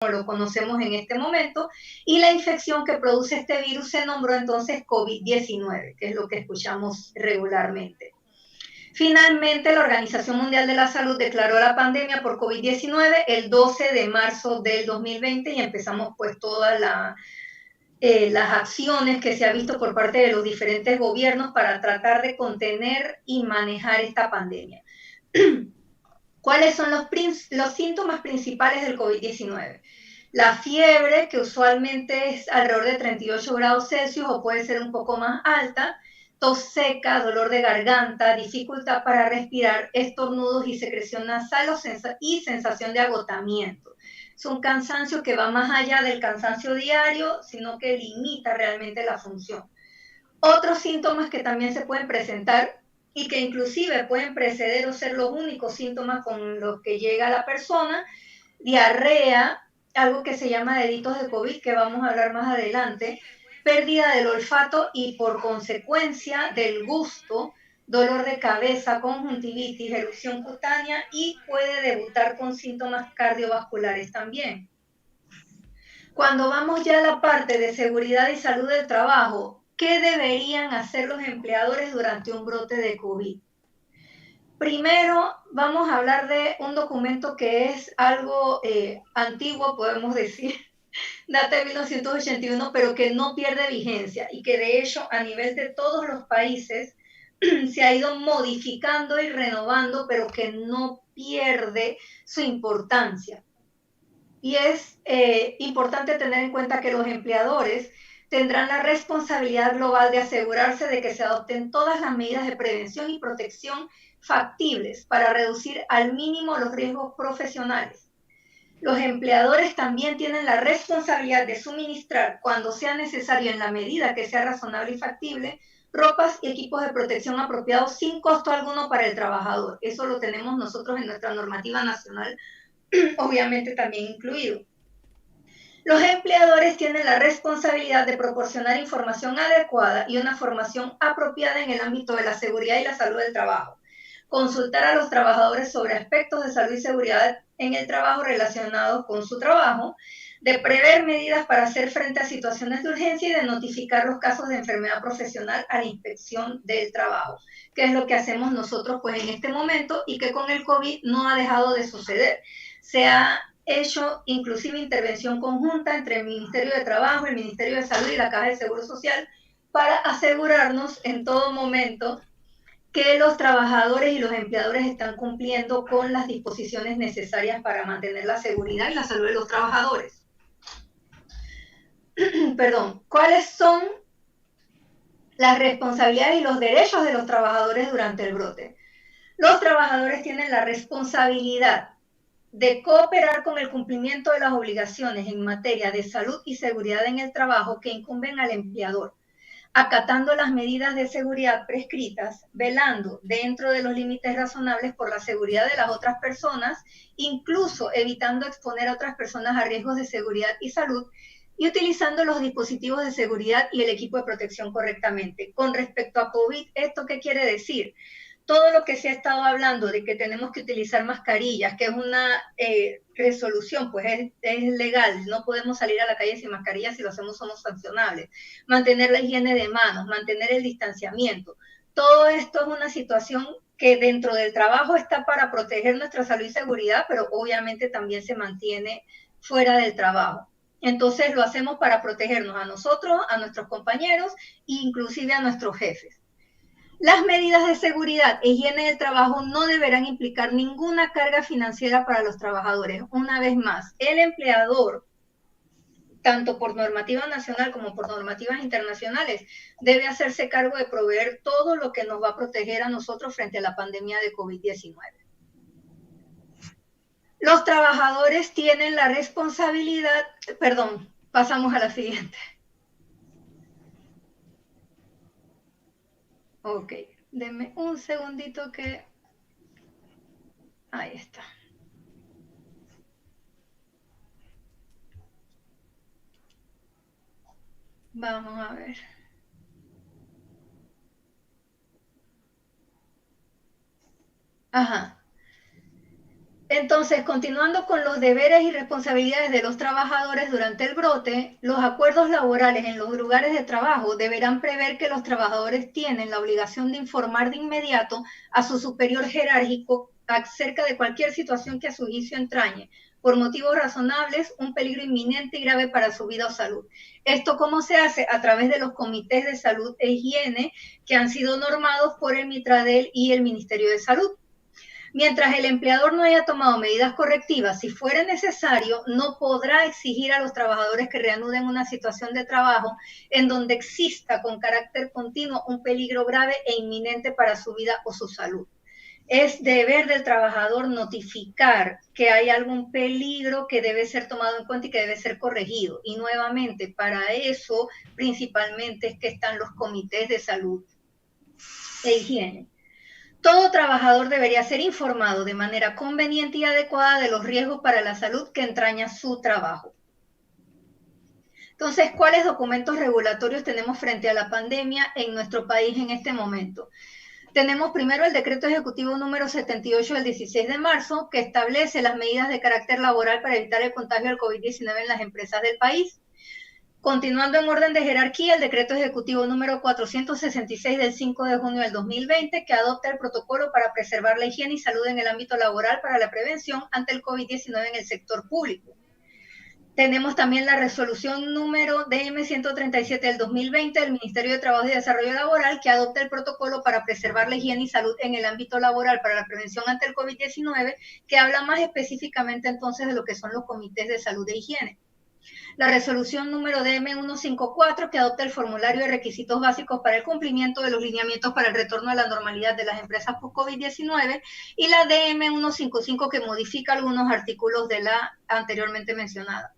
lo conocemos en este momento, y la infección que produce este virus se nombró entonces COVID-19, que es lo que escuchamos regularmente. Finalmente, la Organización Mundial de la Salud declaró la pandemia por COVID-19 el 12 de marzo del 2020 y empezamos pues todas las acciones que se ha visto por parte de los diferentes gobiernos para tratar de contener y manejar esta pandemia. ¿Cuáles son los síntomas principales del COVID-19? La fiebre, que usualmente es alrededor de 38 grados Celsius o puede ser un poco más alta, tos seca, dolor de garganta, dificultad para respirar, estornudos y secreción nasal y sensación de agotamiento. Es un cansancio que va más allá del cansancio diario, sino que limita realmente la función. Otros síntomas que también se pueden presentar y que inclusive pueden preceder o ser los únicos síntomas con los que llega la persona, diarrea, algo que se llama deditos de COVID, que vamos a hablar más adelante, pérdida del olfato y por consecuencia del gusto, dolor de cabeza, conjuntivitis, erupción cutánea y puede debutar con síntomas cardiovasculares también. Cuando vamos ya a la parte de seguridad y salud del trabajo, ¿qué deberían hacer los empleadores durante un brote de COVID? Primero, vamos a hablar de un documento que es algo antiguo, podemos decir, data de 1981, pero que no pierde vigencia y que de hecho a nivel de todos los países se ha ido modificando y renovando, pero que no pierde su importancia. Y es importante tener en cuenta que los empleadores tendrán la responsabilidad global de asegurarse de que se adopten todas las medidas de prevención y protección factibles para reducir al mínimo los riesgos profesionales. Los empleadores también tienen la responsabilidad de suministrar, cuando sea necesario en la medida que sea razonable y factible, ropas y equipos de protección apropiados sin costo alguno para el trabajador. Eso lo tenemos nosotros en nuestra normativa nacional, obviamente también incluido. Los empleadores tienen la responsabilidad de proporcionar información adecuada y una formación apropiada en el ámbito de la seguridad y la salud del trabajo. Consultar a los trabajadores sobre aspectos de salud y seguridad en el trabajo relacionados con su trabajo, de prever medidas para hacer frente a situaciones de urgencia y de notificar los casos de enfermedad profesional a la inspección del trabajo, que es lo que hacemos nosotros pues en este momento y que con el COVID no ha dejado de suceder. Se ha hecho inclusive intervención conjunta entre el Ministerio de Trabajo, el Ministerio de Salud y la Caja de Seguro Social para asegurarnos en todo momento que los trabajadores y los empleadores están cumpliendo con las disposiciones necesarias para mantener la seguridad y la salud de los trabajadores. Perdón, ¿cuáles son las responsabilidades y los derechos de los trabajadores durante el brote? Los trabajadores tienen la responsabilidad de cooperar con el cumplimiento de las obligaciones en materia de salud y seguridad en el trabajo que incumben al empleador, acatando las medidas de seguridad prescritas, velando dentro de los límites razonables por la seguridad de las otras personas, incluso evitando exponer a otras personas a riesgos de seguridad y salud, y utilizando los dispositivos de seguridad y el equipo de protección correctamente. Con respecto a COVID, ¿esto qué quiere decir? Todo lo que se ha estado hablando de que tenemos que utilizar mascarillas, que es una resolución, pues es legal, no podemos salir a la calle sin mascarillas, si lo hacemos somos sancionables. Mantener la higiene de manos, mantener el distanciamiento. Todo esto es una situación que dentro del trabajo está para proteger nuestra salud y seguridad, pero obviamente también se mantiene fuera del trabajo. Entonces lo hacemos para protegernos a nosotros, a nuestros compañeros e inclusive a nuestros jefes. Las medidas de seguridad e higiene del trabajo no deberán implicar ninguna carga financiera para los trabajadores. Una vez más, el empleador, tanto por normativa nacional como por normativas internacionales, debe hacerse cargo de proveer todo lo que nos va a proteger a nosotros frente a la pandemia de COVID-19. Los trabajadores tienen la responsabilidad, perdón, pasamos a la siguiente. Ok, denme un segundito que... Ahí está. Vamos a ver. Ajá. Entonces, continuando con los deberes y responsabilidades de los trabajadores durante el brote, los acuerdos laborales en los lugares de trabajo deberán prever que los trabajadores tienen la obligación de informar de inmediato a su superior jerárquico acerca de cualquier situación que a su juicio entrañe, por motivos razonables, un peligro inminente y grave para su vida o salud. ¿Esto cómo se hace? A través de los comités de salud e higiene que han sido normados por el Mitradel y el Ministerio de Salud. Mientras el empleador no haya tomado medidas correctivas, si fuera necesario, no podrá exigir a los trabajadores que reanuden una situación de trabajo en donde exista con carácter continuo un peligro grave e inminente para su vida o su salud. Es deber del trabajador notificar que hay algún peligro que debe ser tomado en cuenta y que debe ser corregido. Y nuevamente, para eso principalmente es que están los comités de salud e higiene. Todo trabajador debería ser informado de manera conveniente y adecuada de los riesgos para la salud que entraña su trabajo. Entonces, ¿cuáles documentos regulatorios tenemos frente a la pandemia en nuestro país en este momento? Tenemos primero el decreto ejecutivo número 78 del 16 de marzo, que establece las medidas de carácter laboral para evitar el contagio del COVID-19 en las empresas del país. Continuando en orden de jerarquía, el decreto ejecutivo número 466 del 5 de junio del 2020, que adopta el protocolo para preservar la higiene y salud en el ámbito laboral para la prevención ante el COVID-19 en el sector público. Tenemos también la resolución número DM-137 del 2020 del Ministerio de Trabajo y Desarrollo Laboral, que adopta el protocolo para preservar la higiene y salud en el ámbito laboral para la prevención ante el COVID-19, que habla más específicamente entonces de lo que son los comités de salud e higiene. La resolución número DM-154, que adopta el formulario de requisitos básicos para el cumplimiento de los lineamientos para el retorno a la normalidad de las empresas post-COVID-19, y la DM-155, que modifica algunos artículos de la anteriormente mencionada.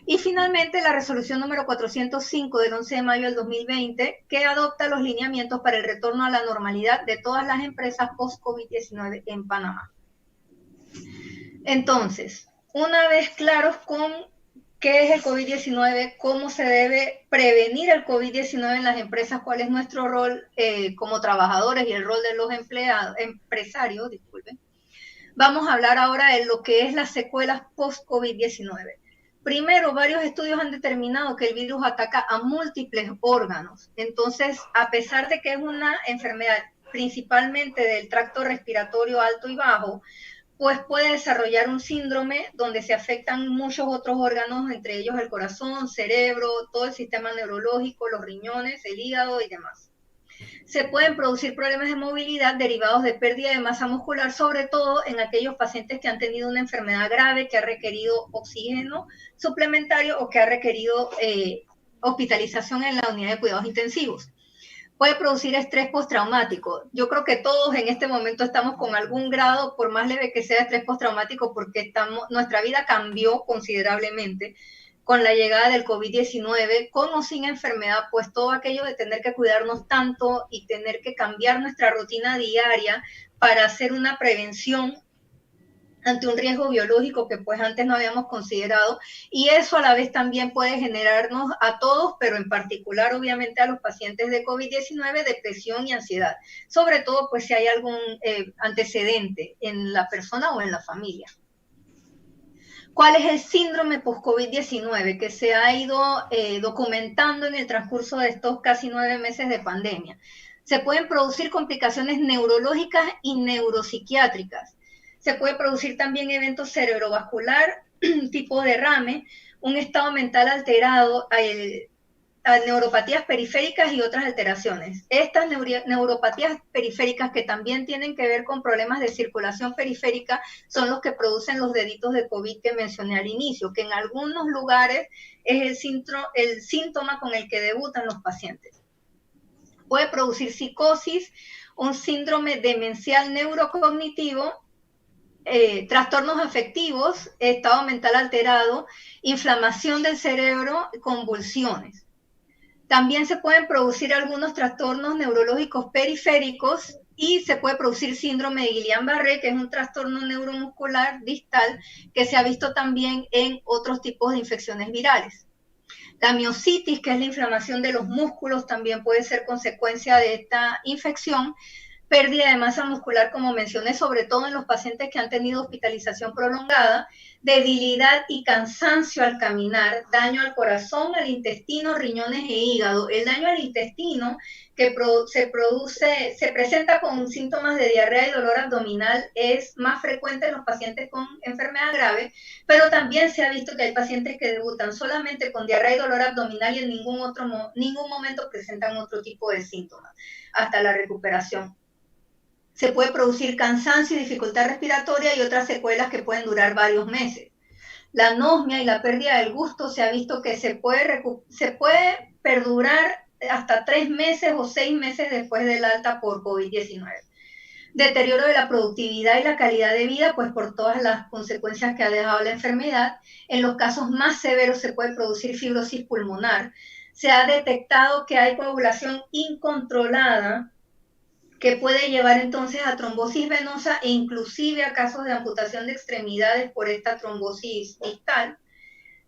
Y finalmente la resolución número 405 del 11 de mayo del 2020, que adopta los lineamientos para el retorno a la normalidad de todas las empresas post-COVID-19 en Panamá. Entonces, una vez claros con qué es el COVID-19, cómo se debe prevenir el COVID-19 en las empresas, cuál es nuestro rol como trabajadores y el rol de los empresarios, disculpen, vamos a hablar ahora de lo que es las secuelas post-COVID-19. Primero, varios estudios han determinado que el virus ataca a múltiples órganos. Entonces, a pesar de que es una enfermedad principalmente del tracto respiratorio alto y bajo, pues puede desarrollar un síndrome donde se afectan muchos otros órganos, entre ellos el corazón, cerebro, todo el sistema neurológico, los riñones, el hígado y demás. Se pueden producir problemas de movilidad derivados de pérdida de masa muscular, sobre todo en aquellos pacientes que han tenido una enfermedad grave que ha requerido oxígeno suplementario o que ha requerido hospitalización en la unidad de cuidados intensivos. Puede producir estrés postraumático. Yo creo que todos en este momento estamos con algún grado, por más leve que sea, de estrés postraumático, porque nuestra vida cambió considerablemente con la llegada del COVID-19, con o sin enfermedad, pues todo aquello de tener que cuidarnos tanto y tener que cambiar nuestra rutina diaria para hacer una prevención ante un riesgo biológico que pues antes no habíamos considerado, y eso a la vez también puede generarnos a todos, pero en particular obviamente a los pacientes de COVID-19, depresión y ansiedad, sobre todo pues si hay algún antecedente en la persona o en la familia. ¿Cuál es el síndrome post-COVID-19 que se ha ido documentando en el transcurso de estos casi 9 meses de pandemia? Se pueden producir complicaciones neurológicas y neuropsiquiátricas. Se puede producir también eventos cerebrovascular, tipo derrame, un estado mental alterado, a neuropatías periféricas y otras alteraciones. Estas neuropatías periféricas, que también tienen que ver con problemas de circulación periférica, son los que producen los deditos de COVID que mencioné al inicio, que en algunos lugares es el síntoma con el que debutan los pacientes. Puede producir psicosis, un síndrome demencial neurocognitivo, trastornos afectivos, estado mental alterado, inflamación del cerebro, convulsiones. También se pueden producir algunos trastornos neurológicos periféricos y se puede producir síndrome de Guillain-Barré, que es un trastorno neuromuscular distal que se ha visto también en otros tipos de infecciones virales. La miositis, que es la inflamación de los músculos, también puede ser consecuencia de esta infección, pérdida de masa muscular, como mencioné, sobre todo en los pacientes que han tenido hospitalización prolongada, debilidad y cansancio al caminar, daño al corazón, al intestino, riñones e hígado. El daño al intestino que se presenta con síntomas de diarrea y dolor abdominal es más frecuente en los pacientes con enfermedad grave, pero también se ha visto que hay pacientes que debutan solamente con diarrea y dolor abdominal y en ningún momento presentan otro tipo de síntomas hasta la recuperación. Se puede producir cansancio y dificultad respiratoria y otras secuelas que pueden durar varios meses. La anosmia y la pérdida del gusto se ha visto que se puede perdurar hasta 3 meses o 6 meses después del alta por COVID-19. Deterioro de la productividad y la calidad de vida, pues por todas las consecuencias que ha dejado la enfermedad. En los casos más severos se puede producir fibrosis pulmonar. Se ha detectado que hay coagulación incontrolada que puede llevar entonces a trombosis venosa e inclusive a casos de amputación de extremidades por esta trombosis distal.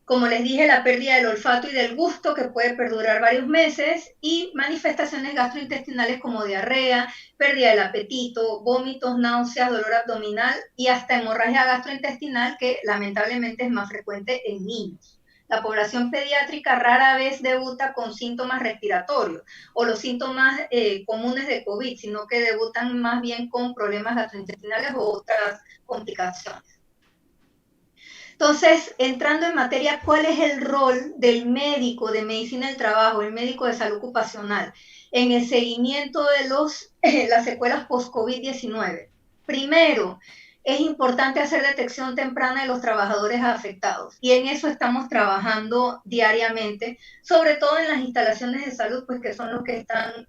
Como les dije, la pérdida del olfato y del gusto que puede perdurar varios meses y manifestaciones gastrointestinales como diarrea, pérdida del apetito, vómitos, náuseas, dolor abdominal y hasta hemorragia gastrointestinal que lamentablemente es más frecuente en niños. La población pediátrica rara vez debuta con síntomas respiratorios o los síntomas comunes de COVID, sino que debutan más bien con problemas gastrointestinales o otras complicaciones. Entonces, entrando en materia, ¿cuál es el rol del médico de medicina del trabajo, el médico de salud ocupacional, en el seguimiento de las secuelas post-COVID-19? Primero, es importante hacer detección temprana de los trabajadores afectados y en eso estamos trabajando diariamente, sobre todo en las instalaciones de salud, pues que son los que están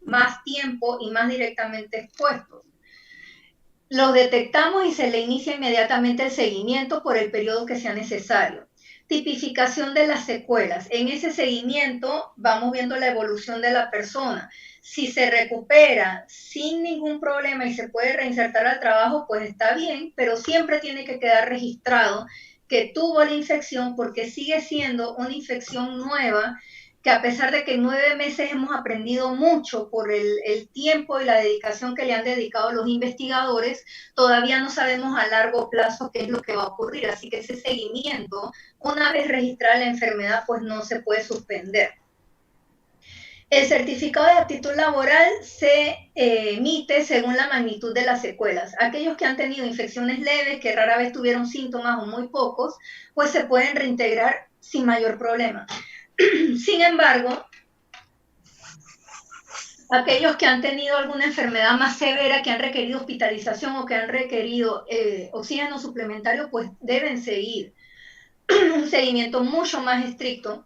más tiempo y más directamente expuestos. Los detectamos y se le inicia inmediatamente el seguimiento por el periodo que sea necesario. Tipificación de las secuelas. En ese seguimiento vamos viendo la evolución de la persona. Si se recupera sin ningún problema y se puede reinsertar al trabajo, pues está bien, pero siempre tiene que quedar registrado que tuvo la infección porque sigue siendo una infección nueva que a pesar de que en 9 meses hemos aprendido mucho por el tiempo y la dedicación que le han dedicado los investigadores, todavía no sabemos a largo plazo qué es lo que va a ocurrir. Así que ese seguimiento, una vez registrada la enfermedad, pues no se puede suspender. El certificado de aptitud laboral se emite según la magnitud de las secuelas. Aquellos que han tenido infecciones leves, que rara vez tuvieron síntomas o muy pocos, pues se pueden reintegrar sin mayor problema. Sin embargo, aquellos que han tenido alguna enfermedad más severa, que han requerido hospitalización o que han requerido oxígeno suplementario, pues deben seguir un seguimiento mucho más estricto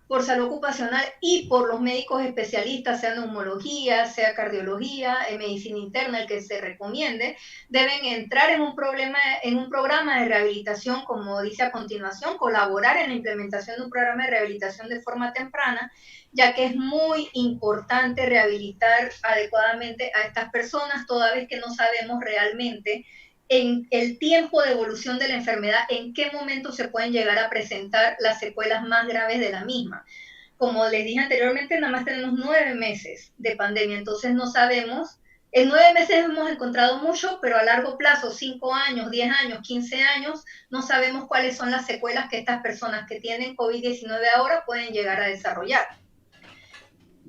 por salud ocupacional y por los médicos especialistas, sea neumología, sea cardiología, medicina interna, el que se recomiende, deben entrar en un programa de rehabilitación, como dice a continuación, colaborar en la implementación de un programa de rehabilitación de forma temprana, ya que es muy importante rehabilitar adecuadamente a estas personas, toda vez que no sabemos realmente en el tiempo de evolución de la enfermedad, en qué momento se pueden llegar a presentar las secuelas más graves de la misma. Como les dije anteriormente, nada más tenemos 9 meses de pandemia, entonces no sabemos. En 9 meses hemos encontrado mucho, pero a largo plazo, 5 años, 10 años, 15 años, no sabemos cuáles son las secuelas que estas personas que tienen COVID-19 ahora pueden llegar a desarrollar.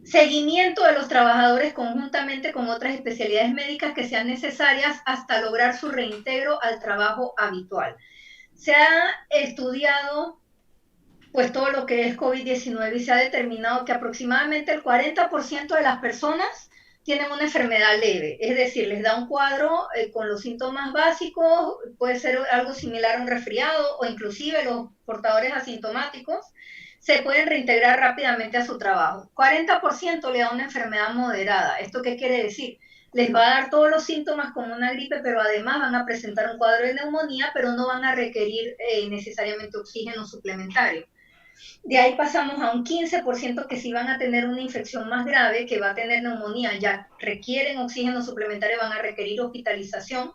Seguimiento de los trabajadores conjuntamente con otras especialidades médicas que sean necesarias hasta lograr su reintegro al trabajo habitual. Se ha estudiado pues todo lo que es COVID-19 y se ha determinado que aproximadamente el 40% de las personas tienen una enfermedad leve, es decir, les da un cuadro con los síntomas básicos, puede ser algo similar a un resfriado o inclusive los portadores asintomáticos se pueden reintegrar rápidamente a su trabajo. 40% le da una enfermedad moderada. ¿Esto qué quiere decir? Les va a dar todos los síntomas como una gripe, pero además van a presentar un cuadro de neumonía, pero no van a requerir necesariamente oxígeno suplementario. De ahí pasamos a un 15% que sí van a tener una infección más grave, que va a tener neumonía, ya requieren oxígeno suplementario, van a requerir hospitalización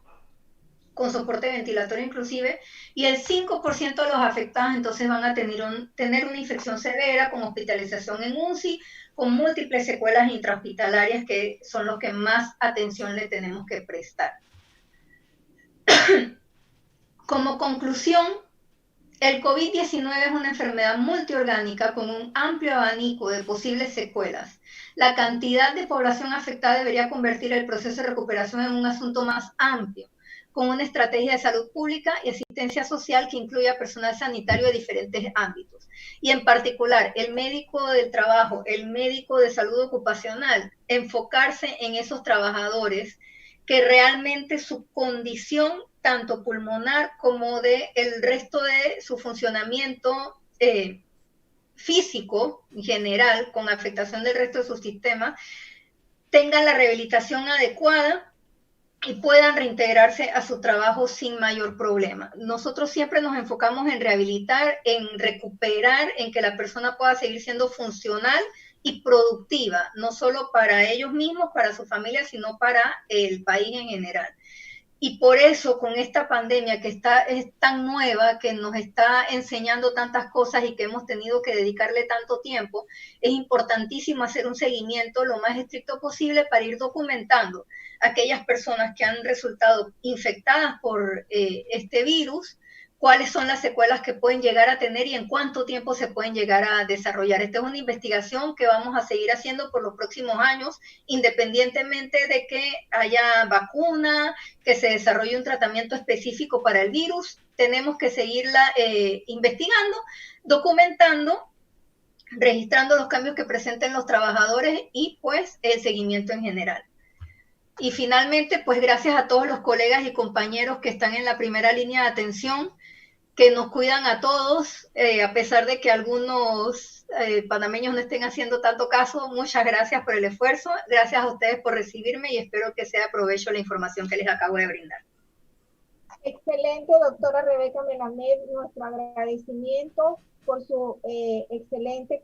con soporte ventilatorio inclusive, y el 5% de los afectados entonces van a tener una infección severa con hospitalización en UCI, con múltiples secuelas intrahospitalarias que son los que más atención le tenemos que prestar. Como conclusión, el COVID-19 es una enfermedad multiorgánica con un amplio abanico de posibles secuelas. La cantidad de población afectada debería convertir el proceso de recuperación en un asunto más amplio, con una estrategia de salud pública y asistencia social que incluya personal sanitario de diferentes ámbitos. Y en particular, el médico del trabajo, el médico de salud ocupacional, enfocarse en esos trabajadores que realmente su condición, tanto pulmonar como de el resto de su funcionamiento físico en general, con afectación del resto de su sistema, tengan la rehabilitación adecuada y puedan reintegrarse a su trabajo sin mayor problema. Nosotros siempre nos enfocamos en rehabilitar, en recuperar, en que la persona pueda seguir siendo funcional y productiva, no solo para ellos mismos, para su familia, sino para el país en general. Y por eso, con esta pandemia que es tan nueva, que nos está enseñando tantas cosas y que hemos tenido que dedicarle tanto tiempo, es importantísimo hacer un seguimiento lo más estricto posible para ir documentando a aquellas personas que han resultado infectadas por este virus, cuáles son las secuelas que pueden llegar a tener y en cuánto tiempo se pueden llegar a desarrollar. Esta es una investigación que vamos a seguir haciendo por los próximos años, independientemente de que haya vacuna, que se desarrolle un tratamiento específico para el virus. Tenemos que seguirla investigando, documentando, registrando los cambios que presenten los trabajadores y pues el seguimiento en general. Y finalmente, pues gracias a todos los colegas y compañeros que están en la primera línea de atención, que nos cuidan a todos, a pesar de que algunos panameños no estén haciendo tanto caso. Muchas gracias por el esfuerzo, gracias a ustedes por recibirme y espero que sea de provecho la información que les acabo de brindar. Excelente, doctora Rebeca Melamed, nuestro agradecimiento por su excelente